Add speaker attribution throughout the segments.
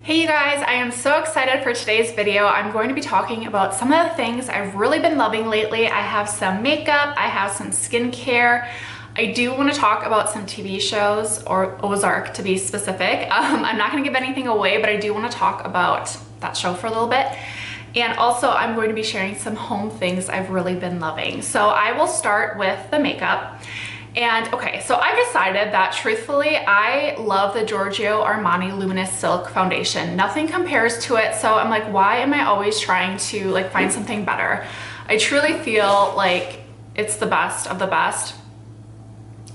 Speaker 1: Hey you guys, I am so excited for today's video. I'm going to be talking about some of the things I've really been loving lately. I have some makeup, I have some skincare. I do want to talk about some TV shows, or Ozark to be specific. I'm not going to give anything away, but I do want to talk about that show for a little bit. And also I'm going to be sharing some home things I've really been loving. So I will start with the makeup. And okay, so I've decided that truthfully, I love the Giorgio Armani Luminous Silk Foundation. Nothing compares to it. So I'm like, why am I always trying to like find something better? I truly feel like it's the best of the best.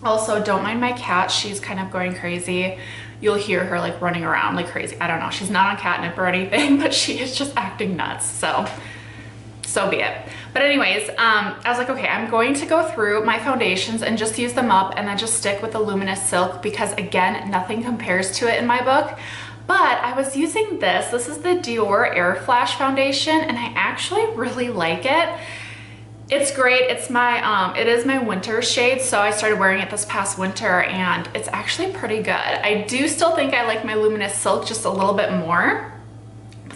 Speaker 1: Also, don't mind my cat. She's kind of going crazy. You'll hear her like running around like crazy. I don't know. She's not on catnip or anything, but she is just acting nuts. So be it. But anyways, I was like, okay, I'm going to go through my foundations and just use them up and then just stick with the Luminous Silk because again, nothing compares to it in my book. But I was using this. This is the Dior Air Flash Foundation and I actually really like it. It's great. It's my, it is my winter shade. So I started wearing it this past winter and it's actually pretty good. I do still think I like my Luminous Silk just a little bit more.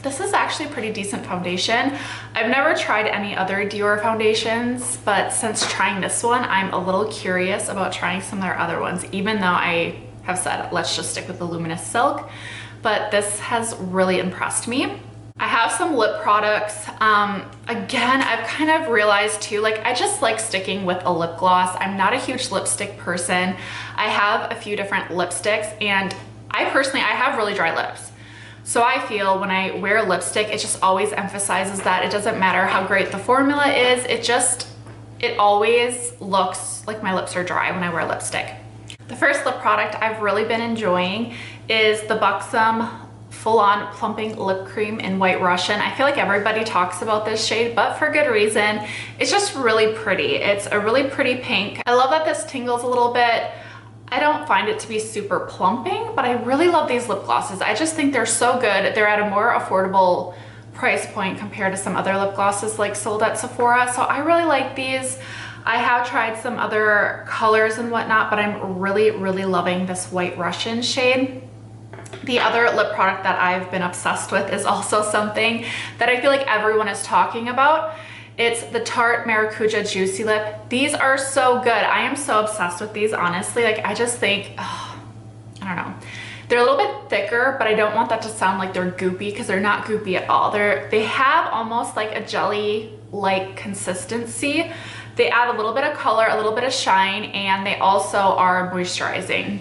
Speaker 1: This is actually a pretty decent foundation. I've never tried any other Dior foundations, but since trying this one, I'm a little curious about trying some of their other ones, even though I have said, let's just stick with the Luminous Silk. But this has really impressed me. I have some lip products. Again, I've kind of realized too, like I just like sticking with a lip gloss. I'm not a huge lipstick person. I have a few different lipsticks and I have really dry lips. So I feel when I wear lipstick, it just always emphasizes that it doesn't matter how great the formula is. It always looks like my lips are dry when I wear lipstick. The first lip product I've really been enjoying is the Buxom Full-On Plumping Lip Cream in White Russian. I feel like everybody talks about this shade, but for good reason. It's just really pretty. It's a really pretty pink. I love that this tingles a little bit. I don't find it to be super plumping, but I really love these lip glosses. I just think they're so good. They're at a more affordable price point compared to some other lip glosses like sold at Sephora. So I really like these. I have tried some other colors and whatnot, but I'm really, really loving this White Russian shade. The other lip product that I've been obsessed with is also something that I feel like everyone is talking about. It's the Tarte Maracuja Juicy Lip. These are so good. I am so obsessed with these, honestly. Like, I just think, oh, I don't know. They're a little bit thicker, but I don't want that to sound like they're goopy because they're not goopy at all. They have almost like a jelly-like consistency. They add a little bit of color, a little bit of shine, and they also are moisturizing.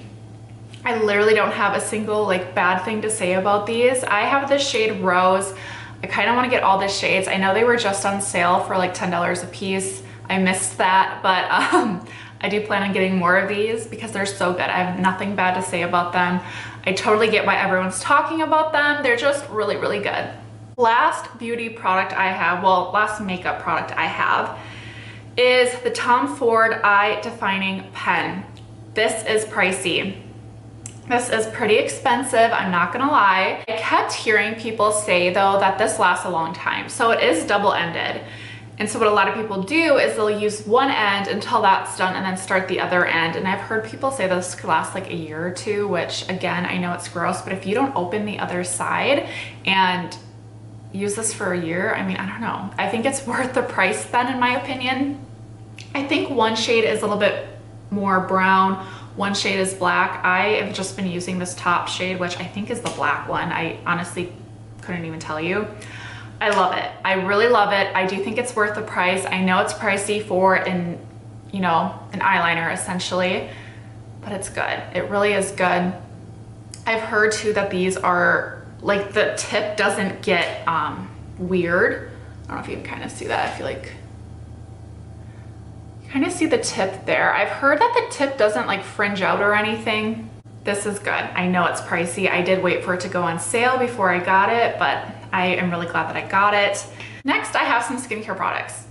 Speaker 1: I literally don't have a single like bad thing to say about these. I have the shade Rose. I kind of want to get all the shades. I know they were just on sale for like $10 a piece. I missed that, but I do plan on getting more of these because they're so good. I have nothing bad to say about them. I totally get why everyone's talking about them. They're just really, really good. Last beauty product I have, well, last makeup product I have is the Tom Ford Eye Defining Pen. This is pricey. This is pretty expensive, I'm not gonna lie. I kept hearing people say though that this lasts a long time. So it is double-ended. And so what a lot of people do is they'll use one end until that's done and then start the other end. And I've heard people say this could last like a year or two, which again, I know it's gross, but if you don't open the other side and use this for a year, I mean, I don't know. I think it's worth the price then, in my opinion. I think one shade is a little bit more brown, one shade is black. I have just been using this top shade, which I think is the black one. I honestly couldn't even tell you. I love it. I really love it. I do think it's worth the price. I know it's pricey for an eyeliner essentially, but it's good. It really is good. I've heard too that these are like the tip doesn't get weird. I don't know if you can kind of see that. I feel like kind of see the tip there. I've heard that the tip doesn't like fringe out or anything. This is good. I know it's pricey. I did wait for it to go on sale before I got it, but I am really glad that I got it. Next, I have some skincare products.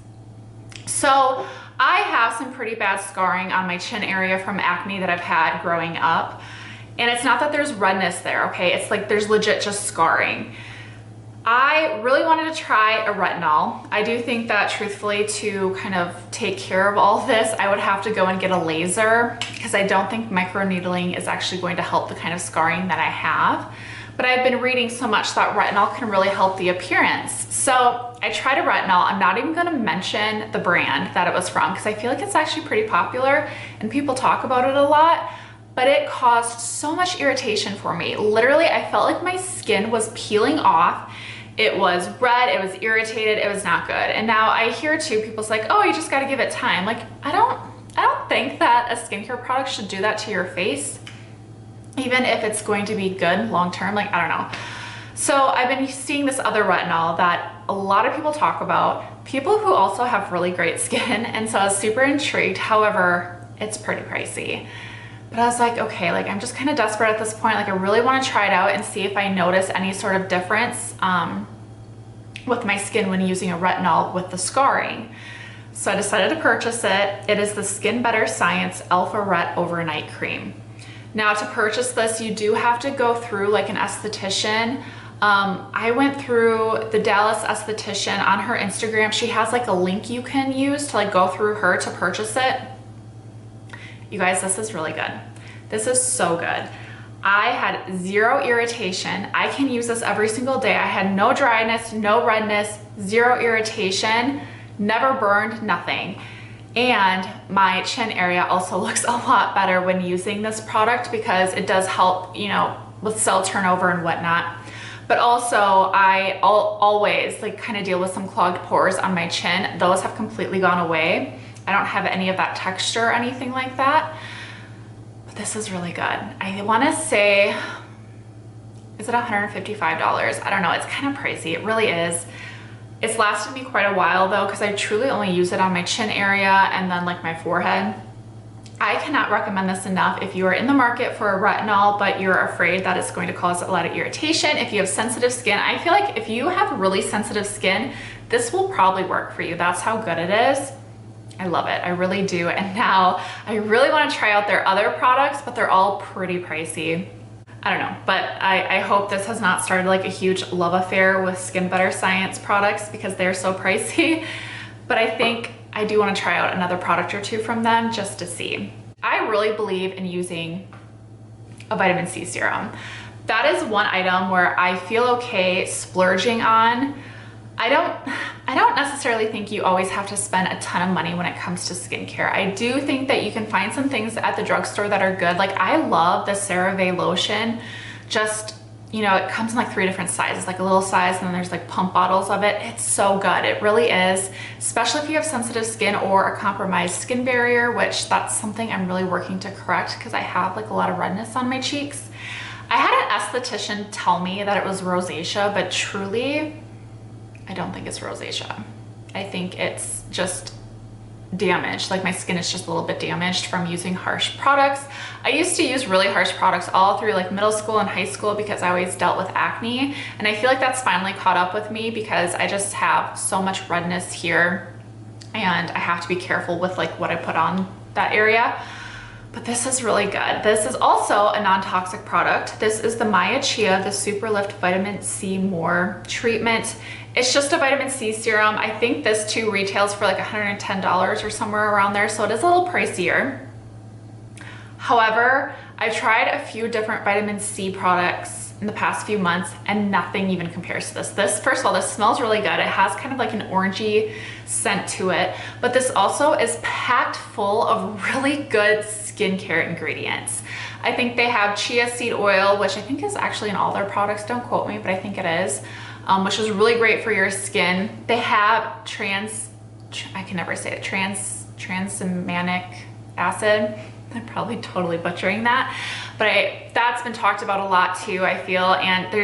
Speaker 1: So I have some pretty bad scarring on my chin area from acne that I've had growing up. And it's not that there's redness there, okay? It's like there's legit just scarring. I really wanted to try a retinol. I do think that truthfully to kind of take care of all of this, I would have to go and get a laser because I don't think microneedling is actually going to help the kind of scarring that I have. but I've been reading so much that retinol can really help the appearance. So I tried a retinol. I'm not even gonna mention the brand that it was from because I feel like it's actually pretty popular and people talk about it a lot, but it caused so much irritation for me. Literally, I felt like my skin was peeling off. It was red, it was irritated, it was not good. And now I hear too, people's like, oh, you just gotta give it time. Like, I don't think that a skincare product should do that to your face, even if it's going to be good long-term. Like, I don't know. So I've been seeing this other retinol that a lot of people talk about, people who also have really great skin. And so I was super intrigued. However, it's pretty pricey. But I was like, okay, like I'm just kind of desperate at this point. Like I really want to try it out and see if I notice any sort of difference with my skin when using a retinol with the scarring. So I decided to purchase it. It is the Skin Better Science Alpharette Overnight Cream. Now to purchase this, you do have to go through like an esthetician. I went through the Dallas esthetician on her Instagram. She has like a link you can use to like go through her to purchase it. You guys, this is really good. This is so good. I had zero irritation. I can use this every single day. I had no dryness, no redness, zero irritation, never burned, nothing. And my chin area also looks a lot better when using this product because it does help, you know, with cell turnover and whatnot. But also I always like kind of deal with some clogged pores on my chin. Those have completely gone away. I don't have any of that texture or anything like that, but this is really good. I want to say, is it $155? I don't know. It's kind of pricey. It really is. It's lasted me quite a while though, because I truly only use it on my chin area and then like my forehead. I cannot recommend this enough if you are in the market for a retinol, but you're afraid that it's going to cause a lot of irritation. If you have sensitive skin, I feel like if you have really sensitive skin, this will probably work for you. That's how good it is. I love it. I really do. And now I really want to try out their other products, but they're all pretty pricey. I don't know, but I hope this has not started like a huge love affair with Skin Better Science products because they're so pricey. But I think I do want to try out another product or two from them just to see. I really believe in using a vitamin C serum. That is one item where I feel okay splurging on. I don't necessarily think you always have to spend a ton of money when it comes to skincare. I do think that you can find some things at the drugstore that are good. Like I love the Cerave Lotion. Just, you know, it comes in like 3 different sizes, like a little size, and then there's like pump bottles of it. It's so good. It really is, especially if you have sensitive skin or a compromised skin barrier, which that's something I'm really working to correct because I have like a lot of redness on my cheeks. I had an esthetician tell me that it was rosacea, but truly, I don't think it's rosacea. I think it's just damaged. Like my skin is just a little bit damaged from using harsh products. I used to use really harsh products all through like middle school and high school because I always dealt with acne. And I feel like that's finally caught up with me because I just have so much redness here and I have to be careful with like what I put on that area. But this is really good. This is also a non-toxic product. This is the Chia, the Super Lift Vitamin C More treatment. It's just a vitamin C serum. I think this too retails for like $110 or somewhere around there, so it is a little pricier. However, I've tried a few different vitamin C products in the past few months and nothing even compares to this. This, first of all, this smells really good. It has kind of like an orangey scent to it, but this also is packed full of really good skincare ingredients. I think they have chia seed oil, which I think is actually in all their products. Don't quote me, but I think it is. Which is really great for your skin. They have I can never say it, tranexamic acid. I'm probably totally butchering that, but that's been talked about a lot too, I feel, and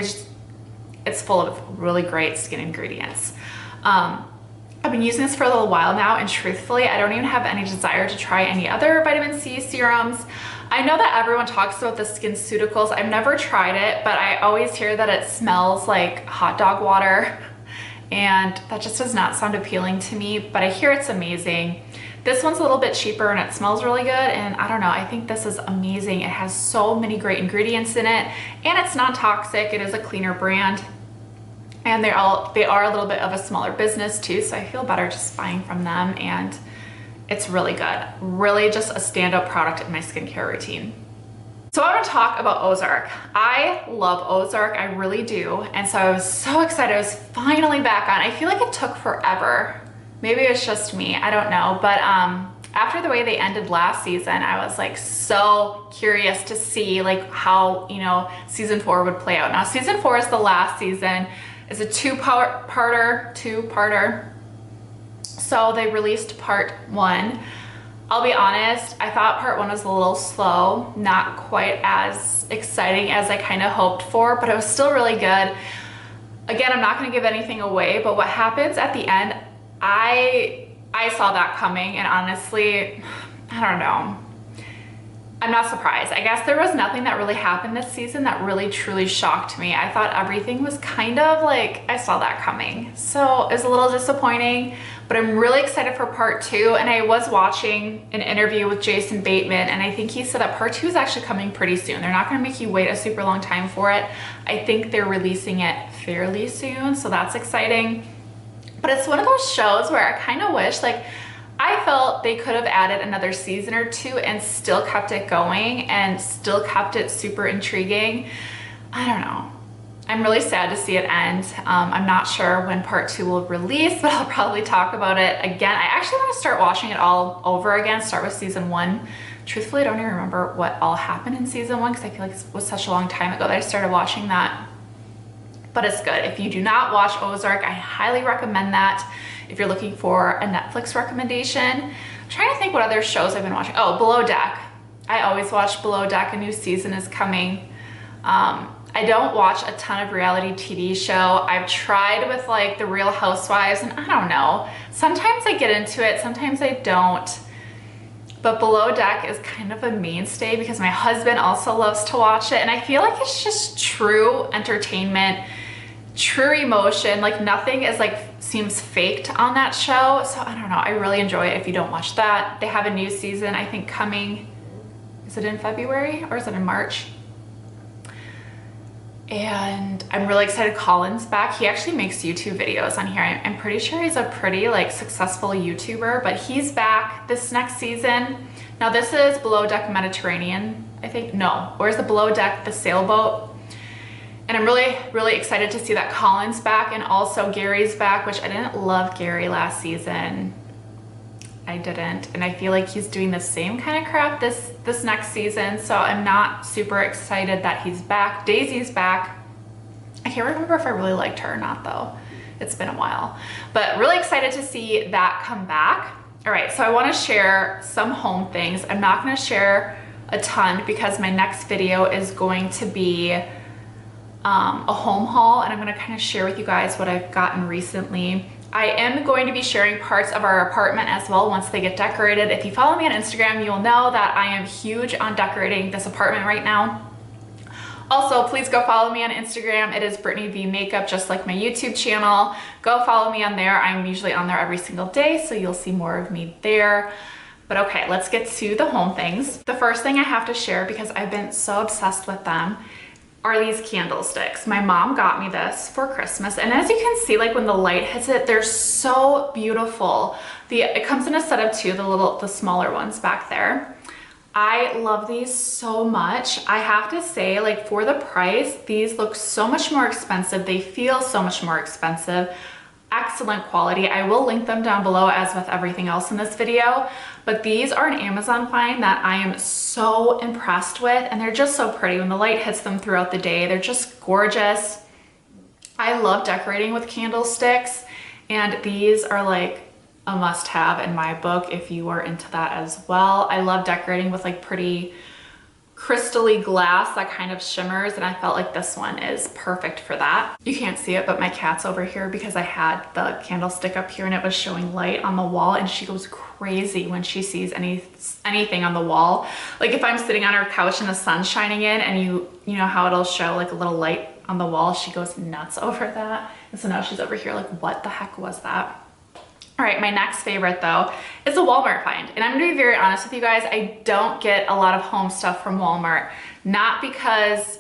Speaker 1: it's full of really great skin ingredients. I've been using this for a little while now, and truthfully, I don't even have any desire to try any other vitamin C serums. I know that everyone talks about the SkinCeuticals. I've never tried it, but I always hear that it smells like hot dog water, and that just does not sound appealing to me, but I hear it's amazing. This one's a little bit cheaper and it smells really good, and I don't know, I think this is amazing. It has so many great ingredients in it, and it's non-toxic. It is a cleaner brand, and they are a little bit of a smaller business too, so I feel better just buying from them, and it's really good. Really just a standout product in my skincare routine. So I want to talk about Ozark. I love Ozark, I really do. And so I was so excited I was finally back on. I feel like it took forever. Maybe it's just me, I don't know. But after the way they ended last season, I was like so curious to see like how, you know, season 4 would play out. Now season 4 is the last season. It's a two-parter. So they released part 1. I'll be honest, I thought part 1 was a little slow, not quite as exciting as I kind of hoped for, but it was still really good. Again, I'm not going to give anything away, but what happens at the end, I saw that coming, and honestly, I don't know. I'm not surprised. I guess there was nothing that really happened this season that really truly shocked me. I thought everything was kind of like, I saw that coming. So it was a little disappointing, but I'm really excited for part 2. And I was watching an interview with Jason Bateman, and I think he said that part 2 is actually coming pretty soon. They're not gonna make you wait a super long time for it. I think they're releasing it fairly soon, so that's exciting. But it's one of those shows where I kind of wish, like, I felt they could have added another season or 2 and still kept it going and still kept it super intriguing. I don't know. I'm really sad to see it end. I'm not sure when part 2 will release, but I'll probably talk about it again. I actually want to start watching it all over again, start with season 1. Truthfully, I don't even remember what all happened in season 1 because I feel like it was such a long time ago that I started watching that. But it's good. If you do not watch Ozark, I highly recommend that. If you're looking for a Netflix recommendation, I'm trying to think what other shows I've been watching. Oh, Below Deck. I always watch Below Deck. A new season is coming. I don't watch a ton of reality TV show. I've tried with like the Real Housewives, and I don't know. Sometimes I get into it, sometimes I don't. But Below Deck is kind of a mainstay because my husband also loves to watch it, and I feel like it's just true entertainment, true emotion. Like nothing is like seems faked on that show. So I don't know, I really enjoy it. If you don't watch that, they have a new season I think coming. Is it in February or is it in March? And I'm really excited Colin's back. He actually makes YouTube videos on here. I'm pretty sure he's a pretty like successful YouTuber, but he's back this next season. Now this is Below Deck Mediterranean, I think. No, or is the Below Deck the sailboat? And I'm really excited to see that Colin's back, and also Gary's back, which I didn't love Gary last season. I didn't, and I feel like he's doing the same kind of crap this next season, so I'm not super excited that he's back. Daisy's back. I can't remember if I really liked her or not though. It's been a while, but really excited to see that come back. All right, so I want to share some home things. I'm not going to share a ton because my next video is going to be a home haul, and I'm going to kind of share with you guys what I've gotten recently. I am going to be sharing parts of our apartment as well once they get decorated. If you follow me on Instagram, you'll know that I am huge on decorating this apartment right now. Also, please go follow me on Instagram. It is BrittanyVMakeup, just like my YouTube channel. Go follow me on there. I'm usually on there every single day, so you'll see more of me there. But okay, let's get to the home things. The first thing I have to share, because I've been so obsessed with them, are these candlesticks. My mom got me this for Christmas, and as you can see, like when the light hits it, they're so beautiful. It comes in a set of 2, the smaller ones back there. I love these so much. I have to say, like, for the price, these look so much more expensive. They feel so much more expensive. Excellent quality. I will link them down below as with everything else in this video, but these are an Amazon find that I am so impressed with, and they're just so pretty. When the light hits them throughout the day, they're just gorgeous. I love decorating with candlesticks, and these are like a must-have in my book if you are into that as well. I love decorating with like pretty crystally glass that kind of shimmers, and I felt like this one is perfect for that. You can't see it, but my cat's over here because I had the candlestick up here and it was showing light on the wall, and she goes crazy when she sees anything on the wall. Like if I'm sitting on her couch and the sun's shining in, and you know how it'll show like a little light on the wall, she goes nuts over that. And so now she's over here like, what the heck was that? All right, my next favorite though is a Walmart find. And I'm gonna be very honest with you guys, I don't get a lot of home stuff from Walmart. Not because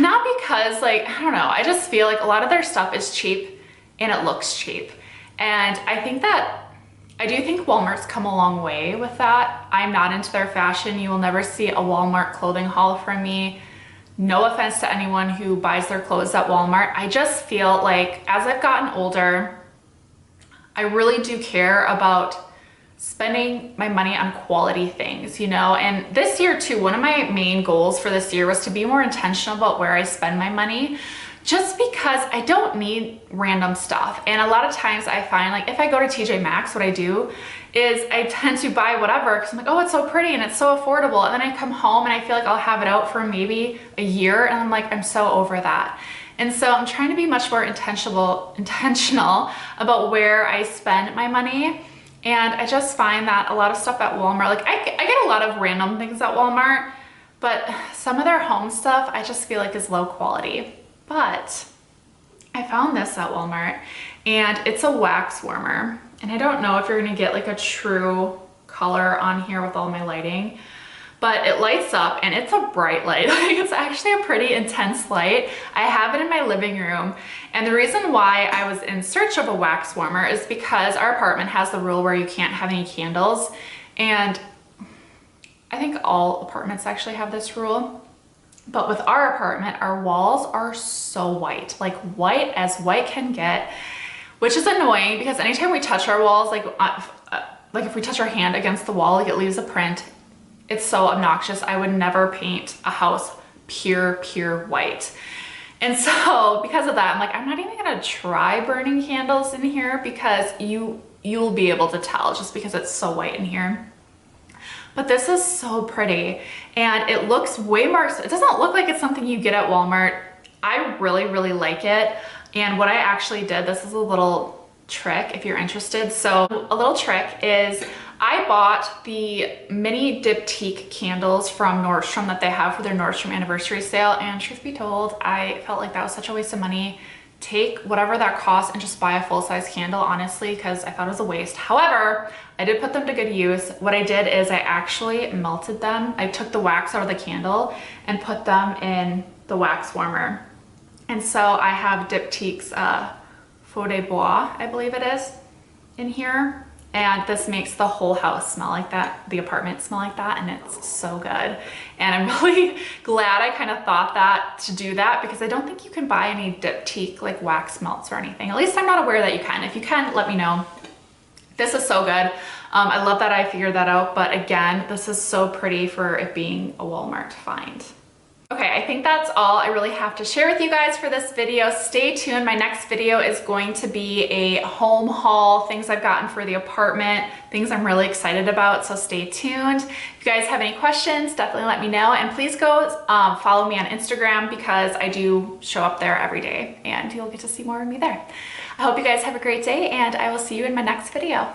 Speaker 1: like, I don't know, I just feel like a lot of their stuff is cheap and it looks cheap. And I think that I do think Walmart's come a long way with that. I'm not into their fashion. You will never see a Walmart clothing haul from me. No offense to anyone who buys their clothes at Walmart. I just feel like as I've gotten older, I really do care about spending my money on quality things, you know? And this year too, one of my main goals for this year was to be more intentional about where I spend my money, just because I don't need random stuff. And a lot of times I find like if I go to TJ Maxx, what I do is I tend to buy whatever because I'm like, oh, it's so pretty and it's so affordable. And then I come home and I feel like I'll have it out for maybe a year and I'm like, I'm so over that. And so I'm trying to be much more intentional about where I spend my money. And I just find that a lot of stuff at Walmart, like I get a lot of random things at Walmart, but some of their home stuff I just feel like is low quality. But I found this at Walmart and it's a wax warmer. And I don't know if you're gonna get like a true color on here with all my lighting, but it lights up and it's a bright light. Like it's actually a pretty intense light. I have it in my living room. And the reason why I was in search of a wax warmer is because our apartment has the rule where you can't have any candles. And I think all apartments actually have this rule. But with our apartment, our walls are so white, like white as white can get, which is annoying because anytime we touch our walls, like if we touch our hand against the wall, like it leaves a print. It's so obnoxious. I would never paint a house pure white. And so because of that, I'm like, I'm not even gonna try burning candles in here because you'll be able to tell just because it's so white in here. But this is so pretty and it looks way more, it doesn't look like it's something you get at Walmart. I really like it. And what I actually did, this is a little trick if you're interested. So a little trick is I bought the mini diptyque candles from Nordstrom that they have for their Nordstrom anniversary sale. And truth be told, I felt like that was such a waste of money. Take whatever that costs and just buy a full-size candle, honestly, because I thought it was a waste. However, I did put them to good use. What I did is I actually melted them. I took the wax out of the candle and put them in the wax warmer. And so I have Diptyque's Feu de Bois, I believe it is, in here. And this makes the whole house smell like that, the apartment smell like that, and it's so good. And I'm really glad I kind of thought that to do that because I don't think you can buy any Diptyque like wax melts or anything. At least I'm not aware that you can. If you can, let me know. This is so good. I love that I figured that out, but again, this is so pretty for it being a Walmart find. Okay, I think that's all I really have to share with you guys for this video. Stay tuned. My next video is going to be a home haul, things I've gotten for the apartment, things I'm really excited about, so stay tuned. If you guys have any questions, definitely let me know, and please go follow me on Instagram because I do show up there every day and you'll get to see more of me there. I hope you guys have a great day and I will see you in my next video.